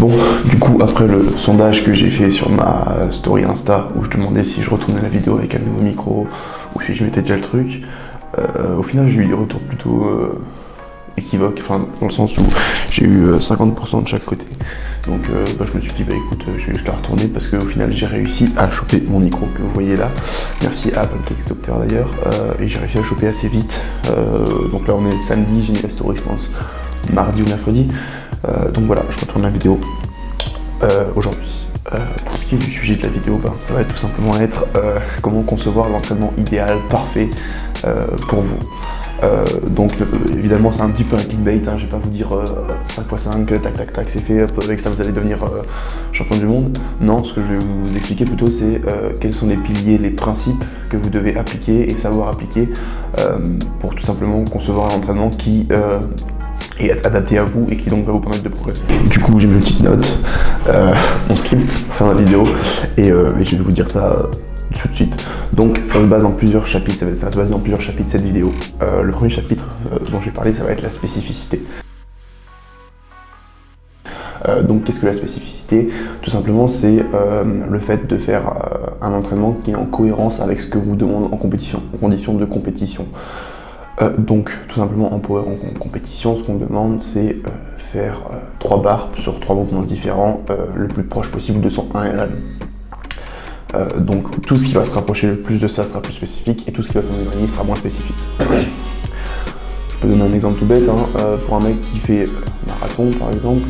Bon, du coup, après le sondage que j'ai fait sur ma story Insta, où je demandais si je retournais la vidéo avec un nouveau micro, ou si je mettais déjà le truc, au final j'ai eu des retours plutôt équivoques, enfin dans le sens où j'ai eu 50% de chaque côté. Donc je me suis dit, bah écoute, je vais juste la retourner parce qu'au final j'ai réussi à choper mon micro que vous voyez là. Merci à Pancakes Doctor d'ailleurs, et j'ai réussi à le choper assez vite. Donc là on est le samedi, j'ai mis la story je pense mardi ou mercredi. Donc voilà, je retourne la vidéo aujourd'hui. Pour ce qui est du sujet de la vidéo, ça va tout simplement être comment concevoir l'entraînement idéal, parfait pour vous. Donc évidemment c'est un petit peu un clickbait, hein, je vais pas vous dire 5x5, tac tac tac, c'est fait, avec ça vous allez devenir champion du monde. Non, ce que je vais vous expliquer plutôt c'est quels sont les piliers, les principes que vous devez appliquer et savoir appliquer pour tout simplement concevoir un entraînement qui et être adapté à vous et qui donc va vous permettre de progresser. Du coup j'ai mis une petite note, mon script, fin de la vidéo, et je vais vous dire ça tout de suite. Donc ça se base dans plusieurs chapitres, ça va se baser dans plusieurs chapitres cette vidéo. Le premier chapitre dont je vais parler, ça va être la spécificité. Donc qu'est-ce que la spécificité? Tout simplement c'est le fait de faire un entraînement qui est en cohérence avec ce que vous demandez en compétition, en conditions de compétition. Donc tout simplement en power en compétition, ce qu'on demande c'est faire 3 barres sur 3 mouvements différents le plus proche possible de son 1 RM. Donc tout ce qui va se rapprocher le plus de ça sera plus spécifique et tout ce qui va s'en éloigner sera moins spécifique. Je peux donner un exemple tout bête, pour un mec qui fait marathon par exemple,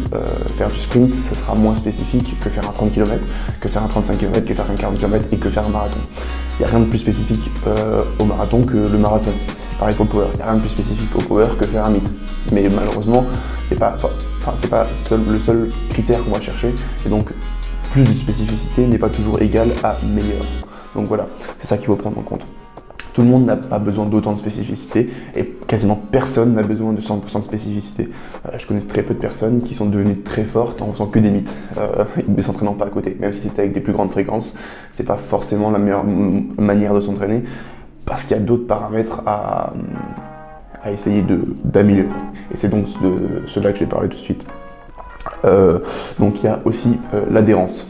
faire du sprint ça sera moins spécifique que faire un 30 km, que faire un 35 km, que faire un 40 km et que faire un marathon. Il n'y a rien de plus spécifique au marathon que le marathon. C'est pareil pour le power, il n'y a rien de plus spécifique au power que faire un mid. Mais malheureusement, c'est pas le seul critère qu'on va chercher, et donc plus de spécificité n'est pas toujours égal à meilleur. Donc voilà, c'est ça qu'il faut prendre en compte. Tout le monde n'a pas besoin d'autant de spécificité et quasiment personne n'a besoin de 100% de spécificité. Je connais très peu de personnes qui sont devenues très fortes en faisant que des mythes, ne s'entraînant pas à côté. Même si c'est avec des plus grandes fréquences, c'est pas forcément la meilleure manière de s'entraîner parce qu'il y a d'autres paramètres à essayer d'améliorer. Et c'est donc de cela que je vais parler tout de suite. Donc il y a aussi l'adhérence.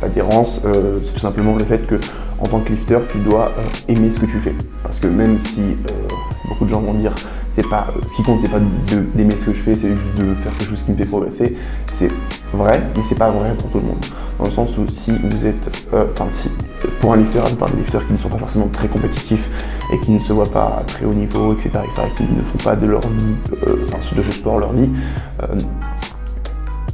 L'adhérence, c'est tout simplement le fait que en tant que lifter, tu dois aimer ce que tu fais. Parce que même si beaucoup de gens vont dire c'est pas ce qui compte, c'est pas d'aimer ce que je fais, c'est juste de faire quelque chose qui me fait progresser, c'est vrai, mais c'est pas vrai pour tout le monde. Dans le sens où si vous êtes, pour un lifter, la plupart des lifters qui ne sont pas forcément très compétitifs et qui ne se voient pas à très haut niveau, etc., qui ne font pas de leur vie, de ce sport leur vie,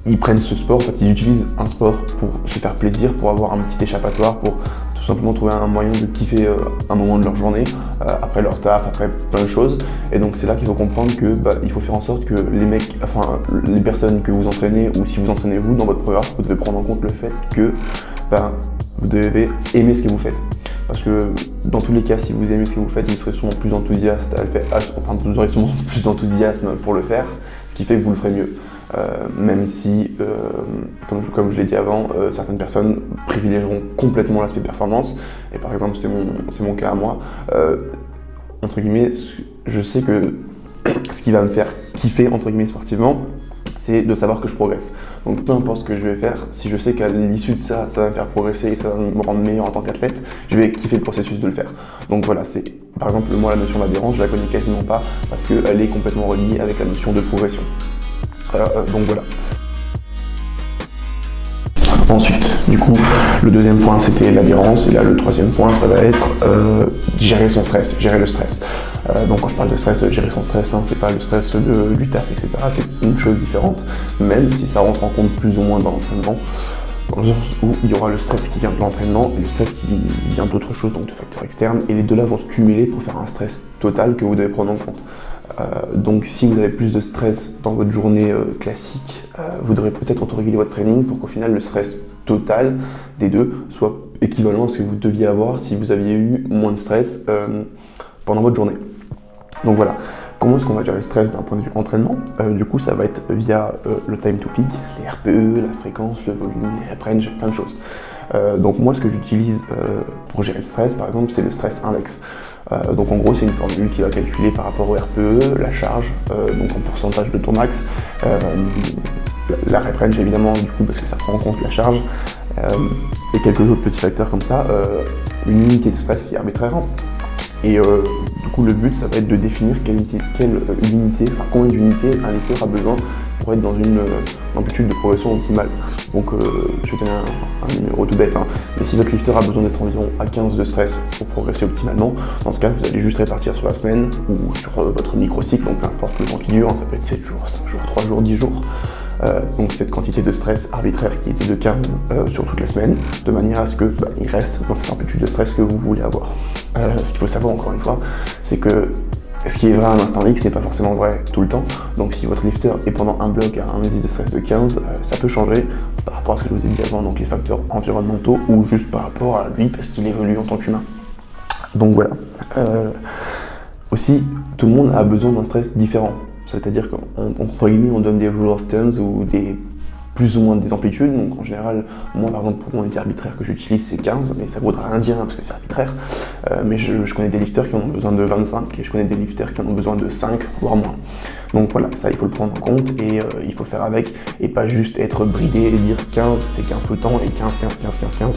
ils prennent ce sport, en fait ils utilisent un sport pour se faire plaisir, pour avoir un petit échappatoire, pour tout simplement trouver un moyen de kiffer un moment de leur journée, après leur taf, après plein de choses. Et donc c'est là qu'il faut comprendre que il faut faire en sorte que les personnes que vous entraînez, ou si vous entraînez vous dans votre programme, vous devez prendre en compte le fait que vous devez aimer ce que vous faites. Parce que dans tous les cas, si vous aimez ce que vous faites, vous serez sûrement plus enthousiaste à le faire, vous aurez sûrement plus d'enthousiasme pour le faire, ce qui fait que vous le ferez mieux. Même si, comme je l'ai dit avant, certaines personnes privilégieront complètement l'aspect performance, et par exemple c'est mon cas à moi, entre guillemets, je sais que ce qui va me faire kiffer entre guillemets sportivement, c'est de savoir que je progresse. Donc peu importe ce que je vais faire, si je sais qu'à l'issue de ça, ça va me faire progresser et ça va me rendre meilleur en tant qu'athlète, je vais kiffer le processus de le faire. Donc voilà, par exemple moi la notion d'adhérence, je la connais quasiment pas parce qu'elle est complètement reliée avec la notion de progression. Donc voilà. Ensuite, du coup, le deuxième point c'était l'adhérence, et là le troisième point ça va être gérer son stress, gérer le stress. Donc quand je parle de stress, gérer son stress, c'est pas le stress du taf, etc. C'est une chose différente, même si ça rentre en compte plus ou moins dans l'entraînement, dans le sens où il y aura le stress qui vient de l'entraînement et le stress qui vient d'autres choses, donc de facteurs externes, et les deux là vont se cumuler pour faire un stress total que vous devez prendre en compte. Donc si vous avez plus de stress dans votre journée classique, vous devrez peut-être auto-réguler votre training pour qu'au final le stress total des deux soit équivalent à ce que vous deviez avoir si vous aviez eu moins de stress pendant votre journée. Donc voilà, comment est-ce qu'on va gérer le stress d'un point de vue entraînement? Du coup ça va être via le time to peak, les RPE, la fréquence, le volume, les rep range, plein de choses. Donc moi, ce que j'utilise pour gérer le stress, par exemple, c'est le stress index. Donc en gros, c'est une formule qui va calculer par rapport au RPE, la charge, donc en pourcentage de ton max, la rep range évidemment, du coup, parce que ça prend en compte la charge, et quelques autres petits facteurs comme ça, une unité de stress qui est arbitraire. Et du coup, le but, ça va être de définir combien d'unités un lifter a besoin pour être dans une amplitude de progression optimale. Donc, je vais donner un numéro tout bête, hein. Mais si votre lifter a besoin d'être environ à 15 de stress pour progresser optimalement, dans ce cas, vous allez juste répartir sur la semaine ou sur votre microcycle, donc peu importe le temps qui dure, hein, ça peut être 7 jours, 5 jours, 3 jours, 10 jours. Donc cette quantité de stress arbitraire qui était de 15 sur toute la semaine, de manière à ce que il reste dans cette amplitude de stress que vous voulez avoir. Ce qu'il faut savoir encore une fois, c'est que ce qui est vrai à un instant X n'est pas forcément vrai tout le temps. Donc si votre lifter est pendant un bloc à un indice de stress de 15, ça peut changer par rapport à ce que je vous ai dit avant, donc les facteurs environnementaux ou juste par rapport à lui parce qu'il évolue en tant qu'humain. Donc voilà. Aussi, tout le monde a besoin d'un stress différent. C'est-à-dire qu'entre guillemets, on donne des rule of thumbs ou plus ou moins des amplitudes. Donc en général, moi par exemple, pour mon unité arbitraire que j'utilise, c'est 15, mais ça ne voudra rien dire hein, parce que c'est arbitraire. Mais je connais des lifters qui en ont besoin de 25 et je connais des lifters qui en ont besoin de 5, voire moins. Donc voilà, ça il faut le prendre en compte et il faut faire avec et pas juste être bridé et dire 15, c'est 15 tout le temps et 15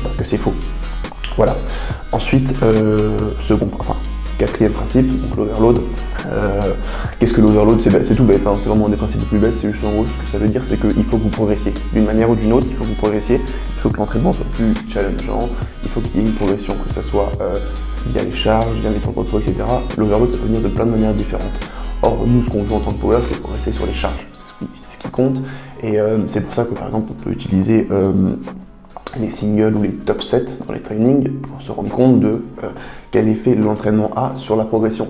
parce que c'est faux. Voilà. Ensuite, quatrième principe, donc l'overload. Qu'est-ce que l'overload? C'est tout bête, hein, c'est vraiment un des principes les plus bêtes, c'est juste en gros ce que ça veut dire, c'est qu'il faut que vous progressiez. D'une manière ou d'une autre, il faut que vous progressiez, il faut que l'entraînement soit plus challengeant, il faut qu'il y ait une progression, que ce soit via les charges, via les temps de repos, etc. L'overload, ça peut venir de plein de manières différentes. Or, nous, ce qu'on veut en tant que power, c'est progresser sur les charges, c'est ce qui compte, et c'est pour ça que par exemple, on peut utiliser les singles ou les top sets dans les trainings pour se rendre compte de quel effet l'entraînement a sur la progression.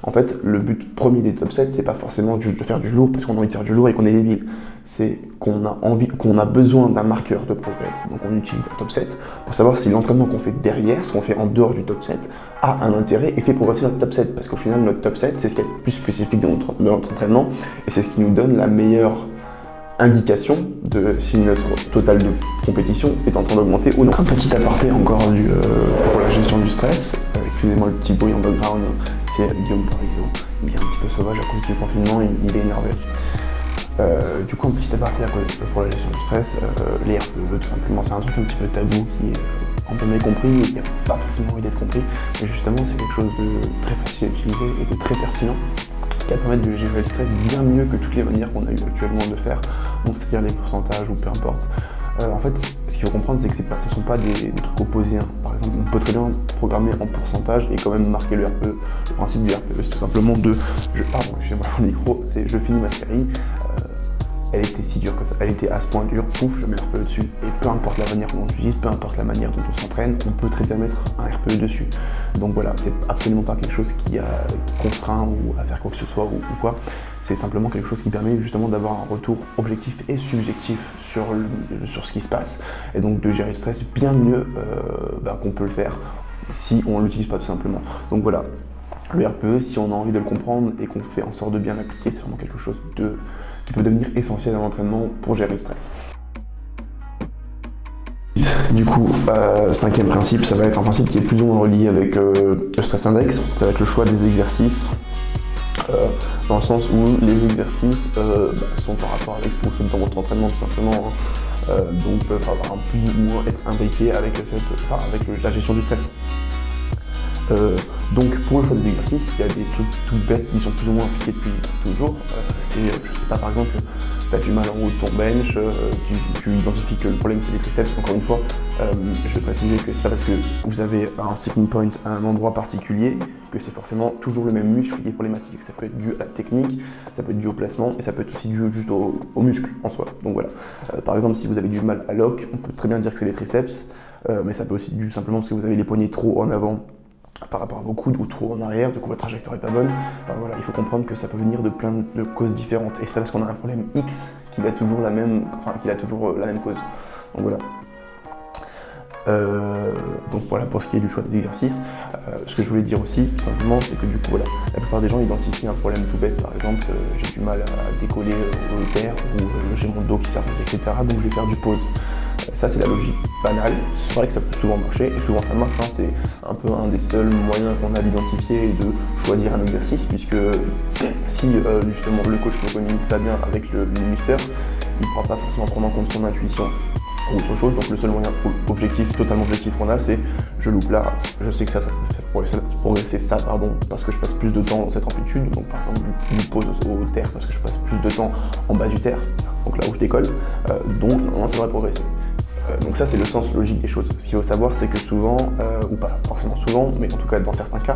En fait, le but premier des top sets, c'est pas forcément juste de faire du lourd parce qu'on a envie de faire du lourd et qu'on est débile. C'est qu'on a besoin d'un marqueur de progrès. Donc on utilise un top set pour savoir si l'entraînement qu'on fait derrière, ce qu'on fait en dehors du top set, a un intérêt et fait progresser notre top set. Parce qu'au final, notre top set, c'est ce qui est le plus spécifique de notre entraînement et c'est ce qui nous donne la meilleure indication de si notre total de compétition est en train d'augmenter ou non. Un petit aparté encore pour la gestion du stress. Excusez-moi le petit bruit en background, c'est Guillaume Parizeau. Il est un petit peu sauvage à cause du confinement, il est énervé. Du coup, un petit aparté pour la gestion du stress, les RPE, tout simplement, c'est un truc un petit peu tabou qui est un peu mécompris et qui n'a pas forcément envie d'être compris. Mais justement, c'est quelque chose de très facile à utiliser et de très pertinent, qui va permettre de gérer le stress bien mieux que toutes les manières qu'on a eu actuellement de faire, donc c'est-à-dire les pourcentages ou peu importe. En fait, ce qu'il faut comprendre, c'est que ce ne sont pas des trucs opposés. Hein. Par exemple, on peut très bien programmer en pourcentage et quand même marquer le RPE. Le principe du RPE, c'est tout simplement excusez-moi le micro, c'est je finis ma série, elle était si dure que ça, elle était à ce point dur, pouf, je mets un RPE dessus. Et peu importe la manière dont on l'utilise, peu importe la manière dont on s'entraîne, on peut très bien mettre un RPE dessus. Donc voilà, c'est absolument pas quelque chose qui contraint ou à faire quoi que ce soit ou quoi. C'est simplement quelque chose qui permet justement d'avoir un retour objectif et subjectif sur ce qui se passe. Et donc de gérer le stress bien mieux qu'on peut le faire si on ne l'utilise pas tout simplement. Donc voilà. Le RPE, si on a envie de le comprendre et qu'on fait en sorte de bien l'appliquer, c'est vraiment quelque chose qui peut devenir essentiel à l'entraînement pour gérer le stress. Du coup, cinquième principe, ça va être un principe qui est plus ou moins relié avec le stress index, ça va être le choix des exercices. Dans le sens où les exercices sont par rapport avec ce que vous faites dans votre entraînement tout simplement, donc peuvent avoir plus ou moins être imbriqués avec la gestion du stress. Donc pour le choix des exercices, il y a des trucs tout bêtes qui sont plus ou moins appliqués depuis toujours. Je sais pas, par exemple, tu as du mal en haut de ton bench, tu identifies que le problème c'est les triceps. Encore une fois, je vais préciser que c'est pas parce que vous avez un sticking point à un endroit particulier que c'est forcément toujours le même muscle qui est problématique. Ça peut être dû à la technique, ça peut être dû au placement et ça peut être aussi dû juste au muscle en soi. Donc voilà. Par exemple, si vous avez du mal à lock, on peut très bien dire que c'est les triceps, mais ça peut aussi être dû simplement parce que vous avez les poignets trop en avant par rapport à vos coudes ou trop en arrière, du coup votre trajectoire est pas bonne. Enfin voilà, il faut comprendre que ça peut venir de plein de causes différentes. Et c'est pas parce qu'on a un problème X qu'il a toujours la même cause. Donc voilà. Donc voilà pour ce qui est du choix des exercices. Ce que je voulais dire aussi, tout simplement, c'est que du coup voilà, la plupart des gens identifient un problème tout bête, par exemple, j'ai du mal à décoller au haltère ou j'ai mon dos qui s'arrondit, etc. Donc je vais faire du pause. Ça, c'est la logique banale. C'est vrai que ça peut souvent marcher, et souvent ça marche, hein. C'est un peu un des seuls moyens qu'on a d'identifier et de choisir un exercice, puisque si justement le coach ne communique pas bien avec le lifter, il ne pourra pas forcément prendre en compte son intuition ou autre chose. Donc le seul moyen totalement objectif qu'on a, c'est je loupe là, je sais que ça peut faire progresser ça, parce que je passe plus de temps dans cette amplitude. Donc par exemple, je pose au terre parce que je passe plus de temps en bas du terre, donc là où je décolle, donc normalement ça devrait progresser. Donc ça, c'est le sens logique des choses. Ce qu'il faut savoir, c'est que souvent, ou pas forcément souvent, mais en tout cas dans certains cas,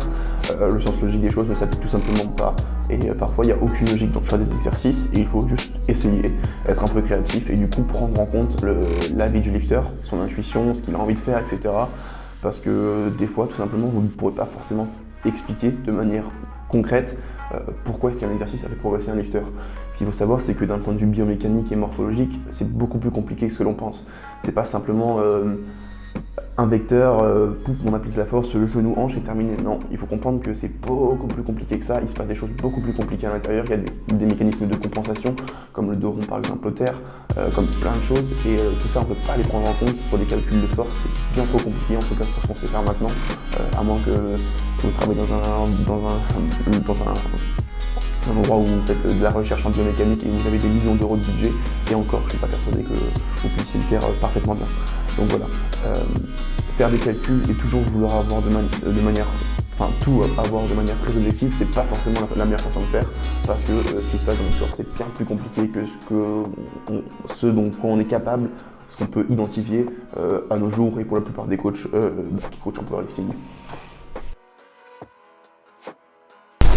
le sens logique des choses ne s'applique tout simplement pas. Et parfois, il n'y a aucune logique dans le choix des exercices, et il faut juste essayer, être un peu créatif, et du coup prendre en compte l'avis du lifter, son intuition, ce qu'il a envie de faire, etc. Parce que des fois, tout simplement, vous ne pourrez pas forcément expliquer de manière concrète pourquoi est-ce qu'un exercice a fait progresser un lifter. Ce qu'il faut savoir, c'est que d'un point de vue biomécanique et morphologique, c'est beaucoup plus compliqué que ce que l'on pense. C'est pas simplement un vecteur, on applique la force, le genou hanche et terminé. Non, il faut comprendre que c'est beaucoup plus compliqué que ça. Il se passe des choses beaucoup plus compliquées à l'intérieur. Il y a des mécanismes de compensation, comme le dos rond par exemple au terre, comme plein de choses. Et tout ça, on ne peut pas les prendre en compte pour des calculs de force. C'est bien trop compliqué, en tout cas pour ce qu'on sait faire maintenant, à moins que vous travaillez dans un endroit où vous faites de la recherche en biomécanique et vous avez des millions d'euros de budget, et encore, je ne suis pas persuadé que vous puissiez le faire parfaitement bien. Donc voilà, faire des calculs et toujours vouloir avoir tout avoir de manière très objective, c'est pas forcément la meilleure façon de faire, parce que ce qui se passe dans le sport, c'est bien plus compliqué que ce dont on est capable, ce qu'on peut identifier à nos jours, et pour la plupart des coachs qui coachent en powerlifting.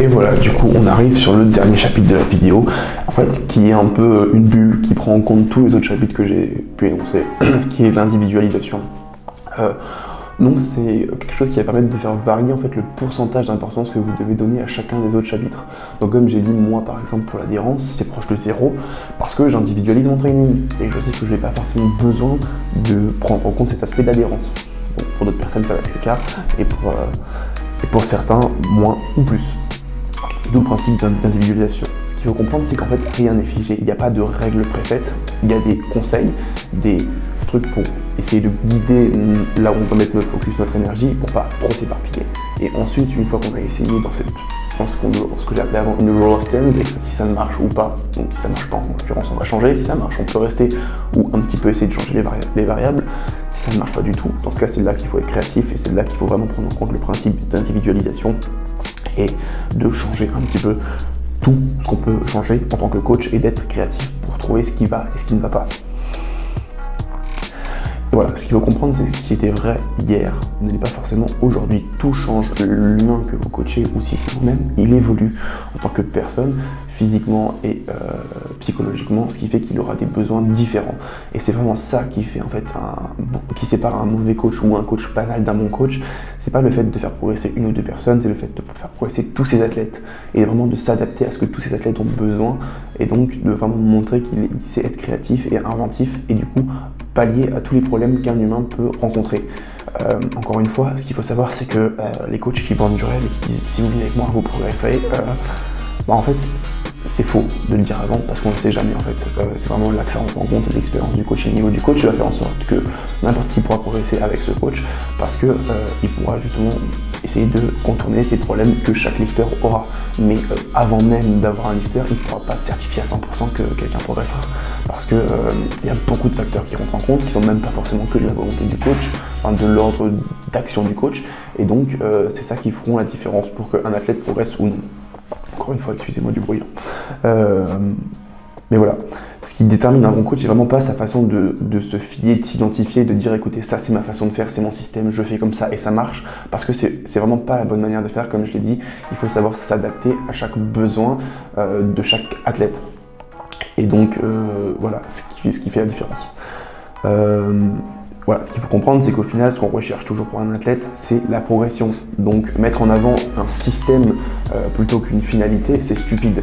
Et voilà, du coup, on arrive sur le dernier chapitre de la vidéo, en fait, qui est un peu une bulle qui prend en compte tous les autres chapitres que j'ai pu énoncer, qui est l'individualisation. Donc c'est quelque chose qui va permettre de faire varier en fait le pourcentage d'importance que vous devez donner à chacun des autres chapitres. Donc comme j'ai dit, moi par exemple pour l'adhérence, c'est proche de 0 parce que j'individualise mon training et je sais que je n'ai pas forcément besoin de prendre en compte cet aspect d'adhérence. Donc pour d'autres personnes ça va être le cas, et pour certains moins ou plus. D'où le principe d'individualisation. Ce qu'il faut comprendre, c'est qu'en fait rien n'est figé, il n'y a pas de règles préfaites, il y a des conseils, des trucs pour essayer de guider là où on peut mettre notre focus, notre énergie, pour pas trop s'éparpiller. Et ensuite, une fois qu'on a essayé dans ce que j'appelais avant une roll of terms, et si ça ne marche ou pas, donc si ça ne marche pas, en l'occurrence on va changer, si ça marche on peut rester, ou un petit peu essayer de changer les variables. Si ça ne marche pas du tout, dans ce cas c'est là qu'il faut être créatif, et c'est là qu'il faut vraiment prendre en compte le principe d'individualisation, et de changer un petit peu tout ce qu'on peut changer en tant que coach, et d'être créatif pour trouver ce qui va et ce qui ne va pas. Et voilà, ce qu'il faut comprendre, c'est ce qui était vrai hier n'est pas forcément aujourd'hui. Tout change. L'humain que vous coachez, ou si c'est vous-même, il évolue en tant que personne, physiquement et psychologiquement, ce qui fait qu'il aura des besoins différents. Et c'est vraiment ça qui fait en fait qui sépare un mauvais coach ou un coach banal d'un bon coach. C'est pas le fait de faire progresser une ou deux personnes, c'est le fait de faire progresser tous ces athlètes et vraiment de s'adapter à ce que tous ces athlètes ont besoin, et donc de vraiment montrer qu'il sait être créatif et inventif, et du coup pallier à tous les problèmes qu'un humain peut rencontrer. Encore une fois, ce qu'il faut savoir, c'est que les coachs qui vendent du rêve et qui disent si vous venez avec moi vous progresserez, en fait c'est faux de le dire avant, parce qu'on ne sait jamais en fait. C'est vraiment là que ça rentre en compte l'expérience du coach et le niveau du coach. Il va faire en sorte que n'importe qui pourra progresser avec ce coach, parce que il pourra justement essayer de contourner ces problèmes que chaque lifter aura. Mais avant même d'avoir un lifter, il ne pourra pas certifier à 100% que quelqu'un progressera, parce que il y a beaucoup de facteurs qui rentrent en compte, qui sont même pas forcément que de la volonté du coach, enfin de l'ordre d'action du coach, et donc c'est ça qui feront la différence pour qu'un athlète progresse ou non. Encore une fois, excusez-moi du bruit. Mais voilà, ce qui détermine un bon coach, c'est vraiment pas sa façon de se fier, de s'identifier, de dire écoutez, ça c'est ma façon de faire, c'est mon système, je fais comme ça et ça marche, parce que c'est vraiment pas la bonne manière de faire. Comme je l'ai dit, il faut savoir s'adapter à chaque besoin de chaque athlète. Et donc voilà, ce qui fait la différence. Voilà, ce qu'il faut comprendre, c'est qu'au final, ce qu'on recherche toujours pour un athlète, c'est la progression. Donc, mettre en avant un système plutôt qu'une finalité, c'est stupide.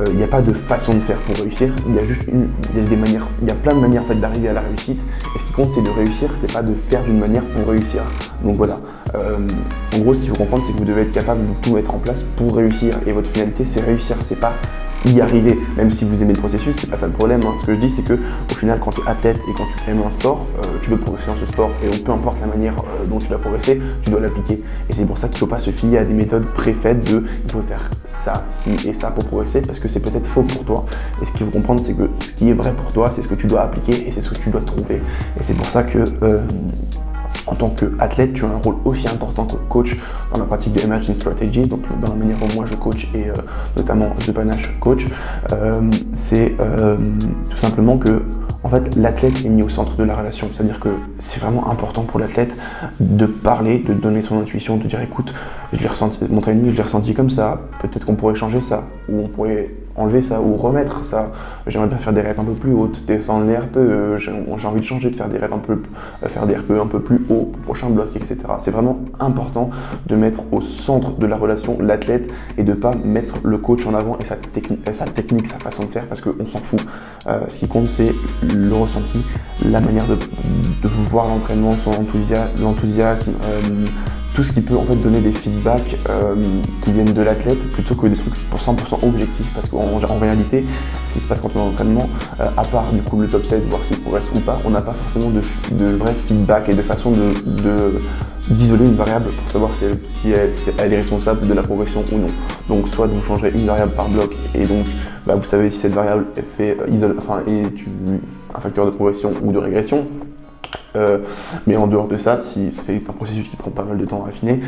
Il n'y a pas de façon de faire pour réussir. Il y a plein de manières en fait, d'arriver à la réussite. Et ce qui compte, c'est de réussir, c'est pas de faire d'une manière pour réussir. Donc voilà. En gros, ce qu'il faut comprendre, c'est que vous devez être capable de tout mettre en place pour réussir. Et votre finalité, c'est réussir. C'est pas y arriver, même si vous aimez le processus, c'est pas ça le problème. Hein. Ce que je dis, c'est que au final, quand tu es athlète et quand tu aimes un sport, tu veux progresser dans ce sport et donc peu importe la manière dont tu dois progresser, tu dois l'appliquer. Et c'est pour ça qu'il ne faut pas se fier à des méthodes préfaites de il faut faire ça, ci et ça pour progresser parce que c'est peut-être faux pour toi. Et ce qu'il faut comprendre, c'est que ce qui est vrai pour toi, c'est ce que tu dois appliquer et c'est ce que tu dois trouver. Et c'est pour ça que en tant qu'athlète, tu as un rôle aussi important que coach dans la pratique de Emerging Strategies, donc dans la manière dont moi je coach et notamment The Panache coach. C'est tout simplement que en fait, l'athlète est mis au centre de la relation. C'est-à-dire que c'est vraiment important pour l'athlète de parler, de donner son intuition, de dire écoute, je l'ai ressenti, mon training, je l'ai ressenti comme ça, peut-être qu'on pourrait changer ça, ou on pourrait enlever ça, ou remettre ça. J'aimerais bien faire des reps un peu plus hautes, descendre les RPE, j'ai envie de changer, de faire des reps faire des RPE un peu plus haut pour le prochain bloc, etc. C'est vraiment important de mettre au centre de la relation l'athlète et de ne pas mettre le coach en avant et sa technique, sa façon de faire, parce qu'on s'en fout. Ce qui compte, c'est le ressenti, la manière de voir l'entraînement, son l'enthousiasme, tout ce qui peut en fait donner des feedbacks qui viennent de l'athlète plutôt que des trucs pour 100% objectifs, parce qu'en réalité, ce qui se passe quand on est en entraînement, à part du coup le top 7, voir s'il progresse ou pas, on n'a pas forcément de vrai feedback et de façon d'isoler une variable pour savoir si elle est responsable de la progression ou non. Donc soit vous changerez une variable par bloc et donc vous savez si cette variable elle fait un facteur de progression ou de régression. Mais en dehors de ça, si c'est un processus qui prend pas mal de temps à affiner,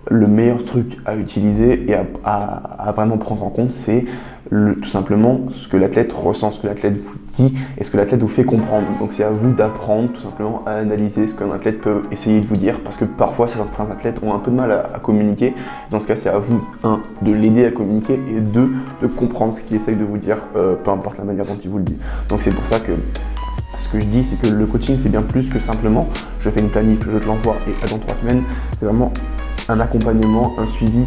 le meilleur truc à utiliser et à vraiment prendre en compte, c'est tout simplement ce que l'athlète ressent, ce que l'athlète vous dit et ce que l'athlète vous fait comprendre. Donc c'est à vous d'apprendre tout simplement à analyser ce qu'un athlète peut essayer de vous dire, parce que parfois certains athlètes ont un peu de mal à communiquer. Dans ce cas, c'est à vous, de l'aider à communiquer et de comprendre ce qu'il essaye de vous dire, peu importe la manière dont il vous le dit. Donc c'est pour ça que ce que je dis, c'est que le coaching, c'est bien plus que simplement je fais une planif, je te l'envoie et dans 3 semaines. C'est vraiment un accompagnement, un suivi,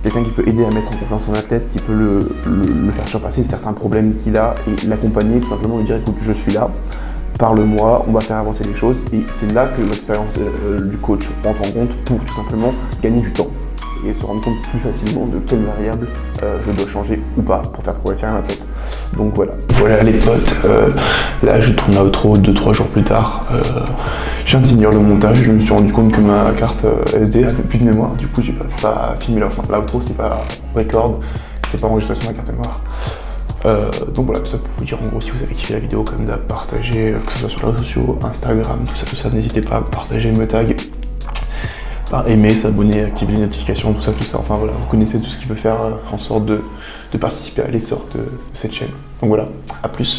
quelqu'un qui peut aider à mettre en confiance un athlète, qui peut le faire surpasser certains problèmes qu'il a et l'accompagner, tout simplement lui dire écoute, je suis là, parle-moi, on va faire avancer les choses. Et c'est là que l'expérience du coach rentre en compte pour tout simplement gagner du temps et se rendre compte plus facilement de quelle variable je dois changer ou pas pour faire progresser un athlète. Donc voilà les potes, là je tourne l'outro 2-3 jours plus tard. Je viens de finir le montage, je me suis rendu compte que ma carte SD avait plus de mémoire, du coup j'ai pas filmé l'outro, c'est pas record, c'est pas enregistré sur ma carte mémoire. Donc voilà, tout ça pour vous dire en gros, si vous avez kiffé la vidéo, comme d'hab, partagez, que ce soit sur les réseaux sociaux, Instagram, tout ça, n'hésitez pas à partager, me tag, aimer, s'abonner, activer les notifications, tout ça, enfin voilà, vous connaissez tout ce qui peut faire en sorte de participer à l'essor de cette chaîne. Donc voilà, à plus.